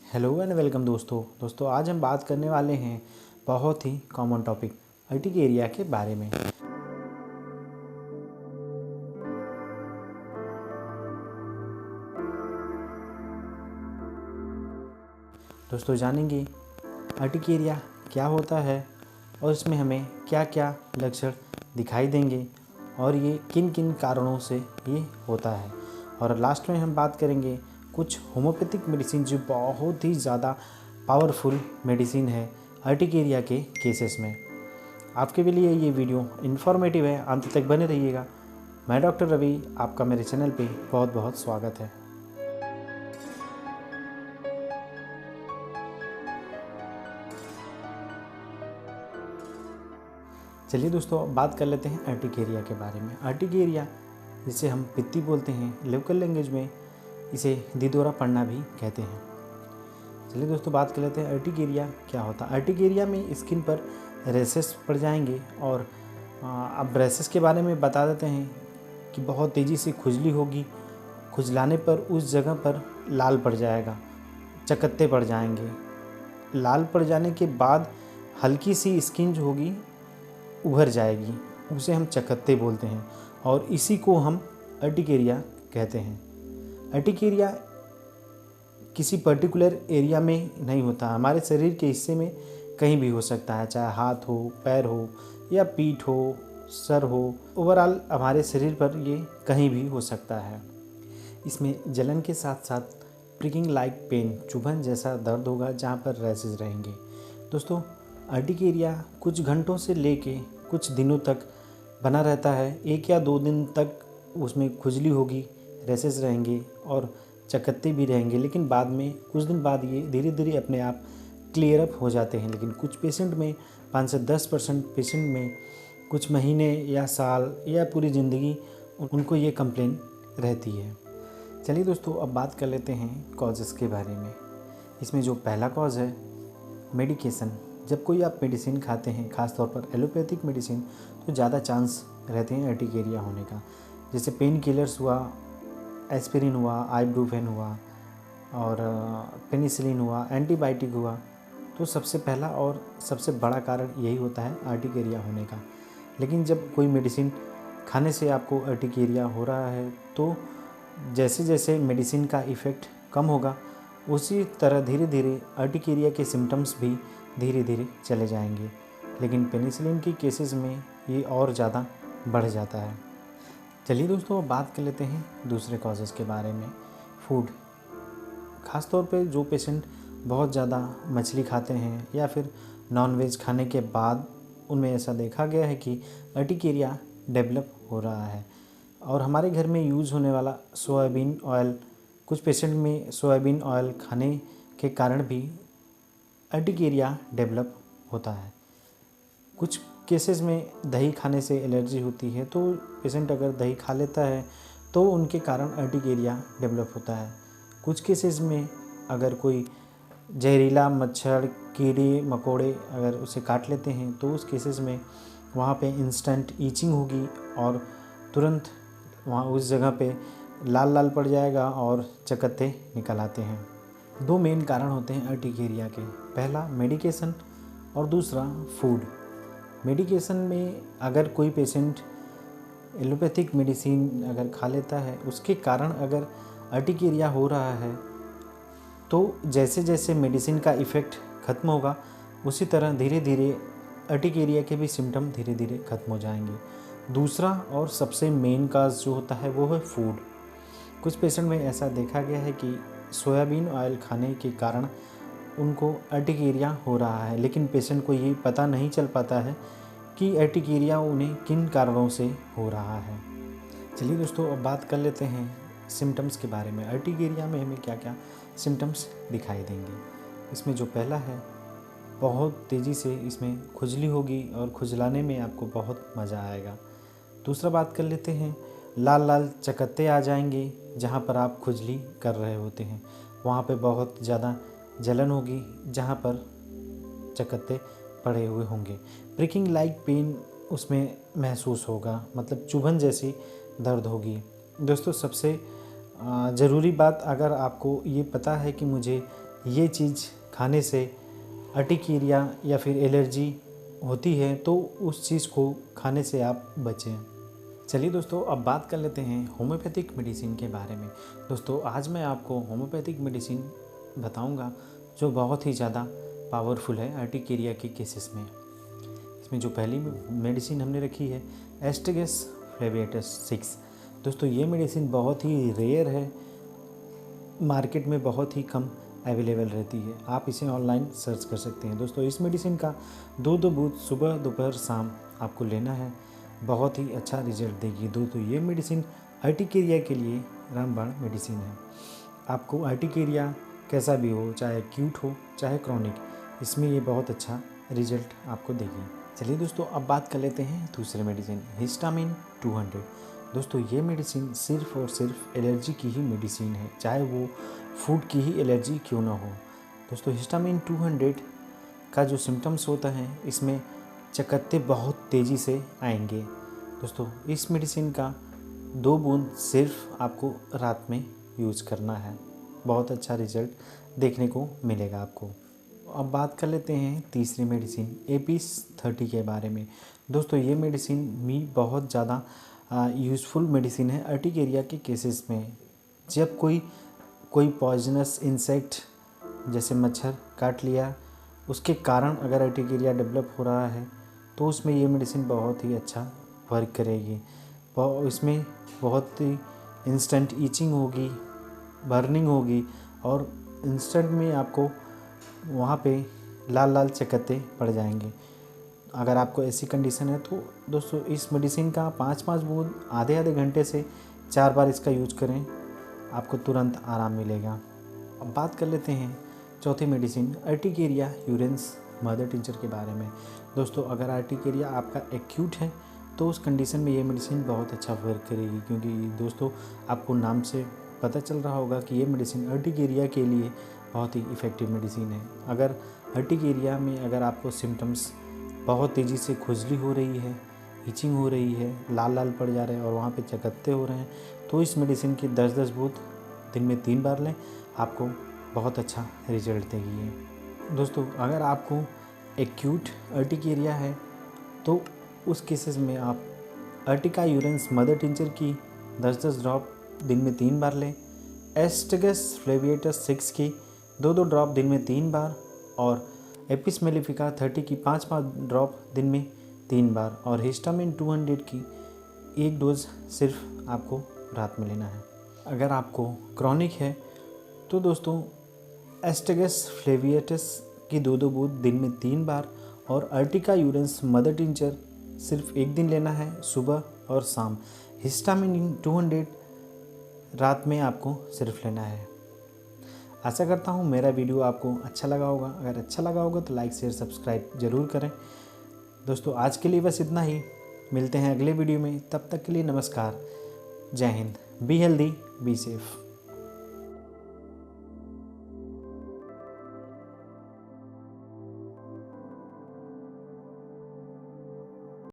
Hello and welcome दोस्तों आज हम बात करने वाले हैं बहुत ही कॉमन टॉपिक अर्टिकेरिया के बारे में। दोस्तों जानेंगे अर्टिकेरिया क्या होता है और इसमें हमें क्या क्या लक्षण दिखाई देंगे और ये किन किन कारणों से ये होता है। और लास्ट में हम बात करेंगे कुछ होम्योपैथिक मेडिसिन जो बहुत ही ज़्यादा पावरफुल मेडिसिन है अर्टिकेरिया के केसेस में। आपके लिए ये वीडियो इन्फॉर्मेटिव है, अंत तक बने रहिएगा। मैं डॉक्टर रवि, आपका मेरे चैनल पे बहुत बहुत स्वागत है। चलिए दोस्तों अब बात कर लेते हैं अर्टिकेरिया के बारे में। अर्टिकेरिया जिसे हम पित्ती बोलते हैं, लोकल लैंग्वेज में इसे दिदोरा पड़ना भी कहते हैं। चलिए दोस्तों बात कर लेते हैं अर्टिकेरिया क्या होता है। अर्टिकेरिया में स्किन पर रेसेस पड़ जाएंगे और अब रेसेस के बारे में बता देते हैं कि बहुत तेज़ी से खुजली होगी, खुजलाने पर उस जगह पर लाल पड़ जाएगा, चकत्ते पड़ जाएंगे। लाल पड़ जाने के बाद हल्की सी स्किन जो होगी उभर जाएगी, उसे हम चकत्ते बोलते हैं और इसी को हम अर्टिकेरिया कहते हैं। अर्टिकेरिया किसी पर्टिकुलर एरिया में नहीं होता, हमारे शरीर के हिस्से में कहीं भी हो सकता है, चाहे हाथ हो, पैर हो या पीठ हो, सर हो। ओवरऑल हमारे शरीर पर ये कहीं भी हो सकता है। इसमें जलन के साथ साथ प्रिकिंग लाइक पेन, चुभन जैसा दर्द होगा जहाँ पर रैसेस रहेंगे। दोस्तों अर्टिकेरिया कुछ घंटों से लेके कुछ दिनों तक बना रहता है। 1 या 2 दिन तक उसमें खुजली होगी, रैसेस रहेंगे और चकत्ते भी रहेंगे, लेकिन बाद में कुछ दिन बाद ये धीरे धीरे अपने आप क्लियर अप हो जाते हैं। लेकिन कुछ पेशेंट में 5 से 10% पेशेंट में कुछ महीने या साल या पूरी ज़िंदगी उनको ये कंप्लेन रहती है। चलिए दोस्तों अब बात कर लेते हैं कॉजेज़ के बारे में। इसमें जो पहला कॉज है मेडिकेशन। जब कोई आप मेडिसिन खाते हैं, ख़ासतौर पर एलोपैथिक मेडिसिन, तो ज़्यादा चांस रहते हैं अर्टिकेरिया होने का। जैसे पेन किलर्स हुआ, एस्पिरिन हुआ, आइब्रूफेन हुआ और पेनिसिलिन हुआ, एंटीबायोटिक हुआ, तो सबसे पहला और सबसे बड़ा कारण यही होता है अर्टिकेरिया होने का। लेकिन जब कोई मेडिसिन खाने से आपको अर्टिकेरिया हो रहा है तो जैसे जैसे मेडिसिन का इफ़ेक्ट कम होगा उसी तरह धीरे धीरे अर्टिकेरिया के सिम्टम्स भी धीरे धीरे चले जाएंगे। लेकिन पेनिसिलिन की केसेस में ये और ज़्यादा बढ़ जाता है। चलिए दोस्तों अब बात कर लेते हैं दूसरे कॉजेज़ के बारे में। फूड, ख़ास तौर पे जो पेशेंट बहुत ज़्यादा मछली खाते हैं या फिर नॉनवेज खाने के बाद उनमें ऐसा देखा गया है कि अर्टिकेरिया डेवलप हो रहा है। और हमारे घर में यूज़ होने वाला सोयाबीन ऑयल, कुछ पेशेंट में सोयाबीन ऑयल खाने के कारण भी अर्टिकेरिया डेवलप होता है। कुछ केसेस में दही खाने से एलर्जी होती है, तो पेशेंट अगर दही खा लेता है तो उनके कारण अर्टिकेरिया डेवलप होता है। कुछ केसेस में अगर कोई जहरीला मच्छर, कीड़े मकोड़े अगर उसे काट लेते हैं तो उस केसेस में वहाँ पे इंस्टेंट ईचिंग होगी और तुरंत वहाँ उस जगह पे लाल लाल पड़ जाएगा और चकत्ते निकल आते हैं। 2 मेन कारण होते हैं अर्टिकेरिया के, पहला मेडिकेशन और दूसरा फूड। मेडिकेशन में अगर कोई पेशेंट एलोपैथिक मेडिसिन अगर खा लेता है, उसके कारण अगर अर्टिकेरिया हो रहा है तो जैसे जैसे मेडिसिन का इफ़ेक्ट ख़त्म होगा उसी तरह धीरे धीरे अर्टिकेरिया के भी सिम्टम धीरे धीरे ख़त्म हो जाएंगे। दूसरा और सबसे मेन काज जो होता है वो है फूड। कुछ पेशेंट में ऐसा देखा गया है कि सोयाबीन ऑयल खाने के कारण उनको अर्टिकेरिया हो रहा है, लेकिन पेशेंट को ये पता नहीं चल पाता है कि अर्टिकेरिया उन्हें किन कारणों से हो रहा है। चलिए दोस्तों अब बात कर लेते हैं सिम्टम्स के बारे में। अर्टिकेरिया में हमें क्या क्या सिम्टम्स दिखाई देंगे। इसमें जो पहला है, बहुत तेज़ी से इसमें खुजली होगी और खुजलाने में आपको बहुत मज़ा आएगा। दूसरा बात कर लेते हैं, लाल लाल चकत्ते आ जाएंगे जहाँ पर आप खुजली कर रहे होते हैं, वहाँ पे बहुत ज़्यादा जलन होगी जहाँ पर चकत्ते पड़े हुए होंगे। प्रिकिंग लाइक पेन उसमें महसूस होगा, मतलब चुभन जैसी दर्द होगी। दोस्तों सबसे ज़रूरी बात, अगर आपको ये पता है कि मुझे ये चीज़ खाने से अर्टिकेरिया या फिर एलर्जी होती है तो उस चीज़ को खाने से आप बचें। चलिए दोस्तों, अब बात कर लेते हैं होम्योपैथिक मेडिसिन के बारे में। दोस्तों, आज मैं आपको होम्योपैथिक मेडिसिन बताऊंगा जो बहुत ही ज़्यादा पावरफुल है अर्टिकेरिया के केसेस में। इसमें जो पहली मेडिसिन हमने रखी है एस्ट्रगस फ्लेविएटस 6। दोस्तों, ये मेडिसिन बहुत ही रेयर है, मार्केट में बहुत ही कम अवेलेबल रहती है। आप इसे ऑनलाइन सर्च कर सकते हैं। दोस्तों, इस मेडिसिन का 2 बूंद सुबह दोपहर शाम आपको लेना है, बहुत ही अच्छा रिजल्ट देगी। दोस्तों, ये मेडिसिन अर्टिकेरिया के लिए रामबाण मेडिसिन है। आपको अर्टिकेरिया कैसा भी हो, चाहे एक्यूट हो चाहे क्रॉनिक, इसमें ये बहुत अच्छा रिजल्ट आपको देगी। चलिए दोस्तों, अब बात कर लेते हैं दूसरे मेडिसिन हिस्टामिन 200। दोस्तों, ये मेडिसिन सिर्फ और सिर्फ एलर्जी की ही मेडिसिन है, चाहे वो फूड की ही एलर्जी क्यों ना हो। दोस्तों, हिस्टामिन 200 का जो सिम्टम्स होता है, इसमें चकत्ते बहुत तेज़ी से आएंगे। दोस्तों, इस मेडिसिन का 2 बूंद सिर्फ आपको रात में यूज़ करना है, बहुत अच्छा रिजल्ट देखने को मिलेगा आपको। अब बात कर लेते हैं तीसरी मेडिसिन एपिस 30 के बारे में। दोस्तों, ये मेडिसिन भी बहुत ज़्यादा यूज़फुल मेडिसिन है अर्टिकेरिया के केसेस में। जब कोई पॉइजनस इंसेक्ट जैसे मच्छर काट लिया, उसके कारण अगर अर्टिकेरिया डेवलप हो रहा है तो उसमें ये मेडिसिन बहुत ही अच्छा वर्क करेगी। इसमें बहुत ही इंस्टेंट ईचिंग होगी, बर्निंग होगी और इंस्टेंट में आपको वहाँ पे लाल लाल चकत्ते पड़ जाएंगे। अगर आपको ऐसी कंडीशन है तो दोस्तों, इस मेडिसिन का 5-5 बूंद आधे घंटे से 4 बार इसका यूज करें, आपको तुरंत आराम मिलेगा। अब बात कर लेते हैं चौथी medicine urticaria urens mother tincture के बारे में। दोस्तों, अगर अर्टिकेरिया आपका एक्यूट है तो उस कंडीशन में ये मेडिसिन बहुत अच्छा वर्क करेगी, क्योंकि दोस्तों आपको नाम से पता चल रहा होगा कि ये मेडिसिन अर्टिकेरिया के लिए बहुत ही इफ़ेक्टिव मेडिसिन है। अगर अर्टिकेरिया में अगर आपको सिम्टम्स बहुत तेज़ी से खुजली हो रही है, इचिंग हो रही है, लाल लाल पड़ जा रहे हैं और वहाँ पे चकत्ते हो रहे हैं, तो इस मेडिसिन की 10-10 बूंद दिन में 3 बार लें, आपको बहुत अच्छा रिजल्ट देगी ये। दोस्तों, अगर आपको एक्यूट अर्टिकेरिया है तो उस केसेस में आप अर्टिका यूरेंस मदर टिंचर की 10-10 ड्रॉप दिन में 3 बार लें, एस्ट्रगस फ्लेविएटस 6 की 2-2 ड्रॉप दिन में 3 बार और एपिस मेलिफिका 30 की 5-5 ड्रॉप दिन में 3 बार और हिस्टामिन 200 की 1 डोज सिर्फ आपको रात में लेना है। अगर आपको क्रॉनिक है तो दोस्तों एस्ट्रगस फ्लेविएटस की 2-2 बूंद दिन में 3 बार और अर्टिका यूरेंस मदर टिंचर सिर्फ 1 दिन लेना है, सुबह और शाम। हिस्टामिन 200 रात में आपको सिर्फ लेना है। आशा करता हूँ मेरा वीडियो आपको अच्छा लगा होगा। अगर अच्छा लगा होगा तो लाइक शेयर सब्सक्राइब ज़रूर करें। दोस्तों, आज के लिए बस इतना ही, मिलते हैं अगले वीडियो में। तब तक के लिए नमस्कार, जय Hind, be healthy be safe.